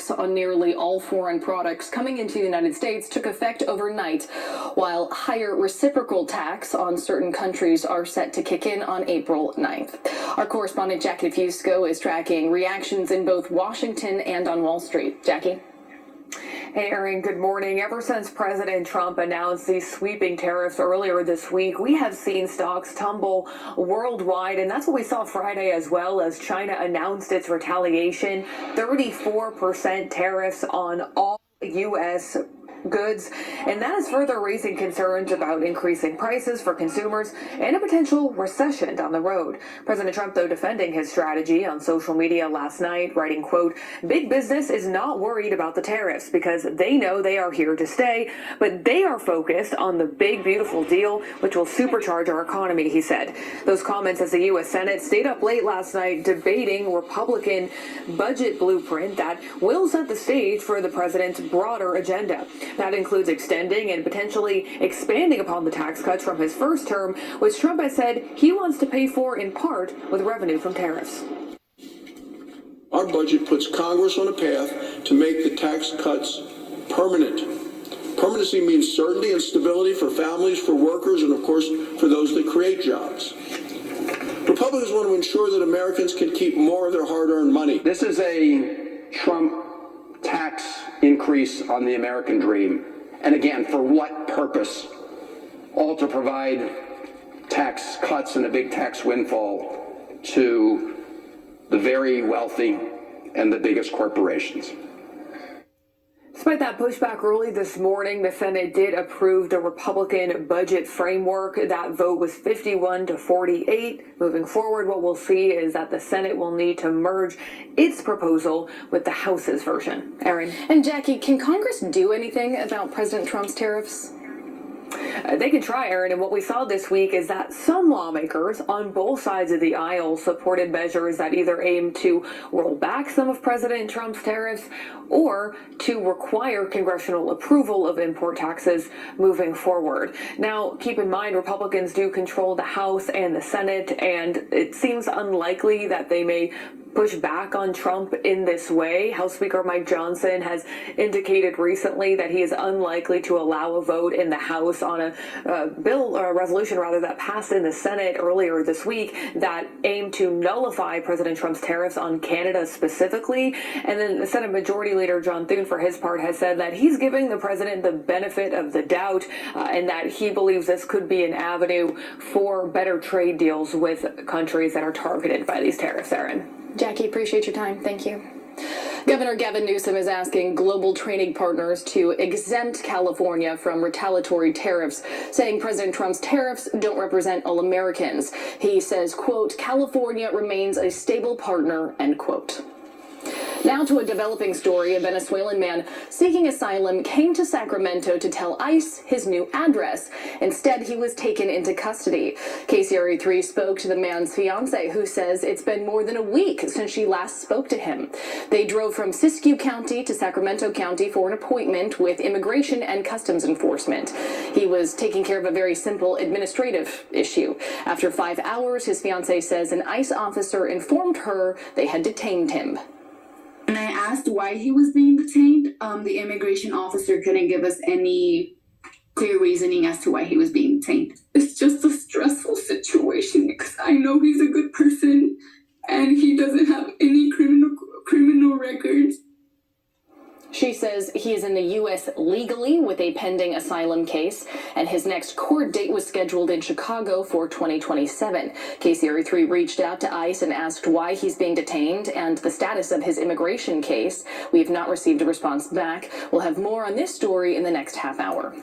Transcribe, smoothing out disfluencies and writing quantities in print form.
tax on nearly all foreign products coming into the United States took effect overnight, while higher reciprocal tax on certain countries are set to kick in on April 9th. Our correspondent Jackie Fusco is tracking reactions in both Washington and on Wall Street. Jackie? Hey, Erin, good morning. Ever since President Trump announced these sweeping tariffs earlier this week, we have seen stocks tumble worldwide, and that's what we saw Friday as well as China announced its retaliation, 34% tariffs on all U.S. goods, and that is further raising concerns about increasing prices for consumers and a potential recession down the road. President Trump, though, defending his strategy on social media last night, writing, quote, "Big business is not worried about the tariffs because they know they are here to stay, but they are focused on the big, beautiful deal, which will supercharge our economy," he said. Those comments as the U.S. Senate stayed up late last night debating Republican budget blueprint that will set the stage for the president's broader agenda. That includes extending and potentially expanding upon the tax cuts from his first term, which Trump has said he wants to pay for in part with revenue from tariffs. Our budget puts Congress on a path to make the tax cuts permanent. Permanency means certainty and stability for families, for workers, and of course for those that create jobs. Republicans want to ensure that Americans can keep more of their hard-earned money. This is a Trump tax increase on the American dream. And again, for what purpose? All to provide tax cuts and a big tax windfall to the very wealthy and the biggest corporations. Despite that pushback early this morning, the Senate did approve the Republican budget framework. That vote was 51-48. Moving forward, what we'll see is that the Senate will need to merge its proposal with the House's version. Erin? And Jackie, can Congress do anything about President Trump's tariffs? They can try, Erin, and what we saw this week is that some lawmakers on both sides of the aisle supported measures that either aim to roll back some of President Trump's tariffs or to require congressional approval of import taxes moving forward. Now, keep in mind, Republicans do control the House and the Senate, and it seems unlikely that they may push back on Trump in this way. House Speaker Mike Johnson has indicated recently that he is unlikely to allow a vote in the House on a resolution that passed in the Senate earlier this week that aimed to nullify President Trump's tariffs on Canada specifically. And then the Senate Majority Leader Dwn4, for his part, has said that he's giving the president the benefit of the doubt and that he believes this could be an avenue for better trade deals with countries that are targeted by these tariffs, Erin. Jackie, appreciate your time. Thank you. Governor Gavin Newsom is asking global trading partners to exempt California from retaliatory tariffs, saying President Trump's tariffs don't represent all Americans. He says, quote, "California remains a stable partner," end quote. Now to a developing story. A Venezuelan man seeking asylum came to Sacramento to tell ICE his new address. Instead, he was taken into custody. KCRA3 spoke to the man's fiancée, who says it's been more than a week since she last spoke to him. They drove from Siskiyou County to Sacramento County for an appointment with Immigration and Customs Enforcement. He was taking care of a very simple administrative issue. After 5 hours, his fiancée says an ICE officer informed her they had detained him. When I asked why he was being detained, the immigration officer couldn't give us any clear reasoning as to why he was being detained. It's just a stressful situation because I know he's a good person and he doesn't have any criminal records. She says he is in the U.S. legally with a pending asylum case, and his next court date was scheduled in Chicago for 2027. KCRA3 reached out to ICE and asked why he's being detained and the status of his immigration case. We have not received a response back. We'll have more on this story in the next half hour.